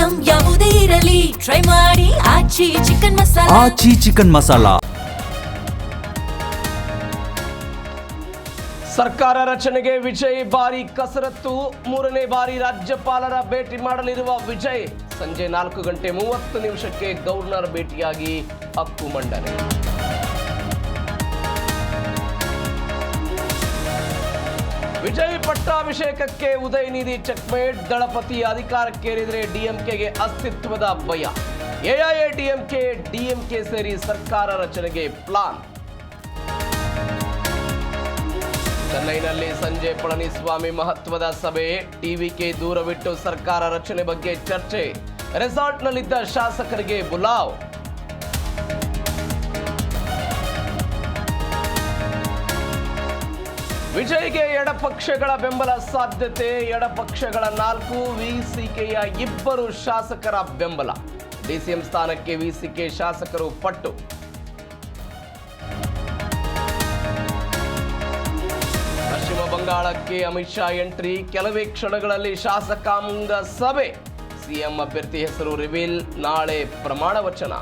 Item ಯಾವುದೇ ಇರಲಿ try ಮಾಡಿ ಆಚಿ ಚಿಕನ್ ಮಸಾಲಾ. ಆಚಿ ಚಿಕನ್ ಮಸಾಲಾ. ಸರ್ಕಾರ ರಚನೆಗೆ ವಿಜಯ್ ಬಾರಿ ಕಸರತ್ತು. 3ನೇ ಬಾರಿ ರಾಜ್ಯಪಾಲರ ಭೇಟಿ ಮಾಡಲಿರುವ ವಿಜಯ್ ಸಂಜೆ 4:30 ಗವರ್ನರ್ ಭೇಟಿಯಾಗಿ ಹಕ್ಕು ಮಂಡನೆ. ವಿಜಯ್ ಪಟ್ಟಾಭಿಷೇಕಕ್ಕೆ ಉದಯನಿಧಿ ಚೆಕ್ಮೇಟ್. ದಳಪತಿ ಅಧಿಕಾರಕ್ಕೇರಿದರೆ ಡಿಎಂಕೆಗೆ ಅಸ್ತಿತ್ವದ ಭಯ. ಎಐಎಡಿಎಂಕೆ ಡಿಎಂಕೆ ಸೇರಿ ಸರ್ಕಾರ ರಚನೆಗೆ ಪ್ಲಾನ್. ಚೆನ್ನೈನಲ್ಲಿ ಸಂಜೆ ಪಳನಿಸ್ವಾಮಿ ಮಹತ್ವದ ಸಭೆ. ಟಿವಿಕೆ ದೂರವಿಟ್ಟು ಸರ್ಕಾರ ರಚನೆ ಬಗ್ಗೆ ಚರ್ಚೆ. ರೆಸಾರ್ಟ್ನಲ್ಲಿದ್ದ ಶಾಸಕರಿಗೆ ಬುಲಾವ್. ವಿಜಯ್ಗೆ ಎಡಪಕ್ಷಗಳ ಬೆಂಬಲ ಸಾಧ್ಯತೆ. ಎಡಪಕ್ಷಗಳ 4, ವಿಸಿಕೆಯ 2 ಶಾಸಕರ ಬೆಂಬಲ. ಡಿಸಿಎಂ ಸ್ಥಾನಕ್ಕೆ ವಿಸಿಕೆ ಶಾಸಕರು ಪಟ್ಟು. ಪಶ್ಚಿಮ ಬಂಗಾಳಕ್ಕೆ ಅಮಿತ್ ಶಾ ಎಂಟ್ರಿ. ಕೆಲವೇ ಕ್ಷಣಗಳಲ್ಲಿ ಶಾಸಕಾಂಗ ಸಭೆ. ಸಿಎಂ ಅಭ್ಯರ್ಥಿ ಹೆಸರು ರಿವೀಲ್. ನಾಳೆ ಪ್ರಮಾಣ ವಚನ.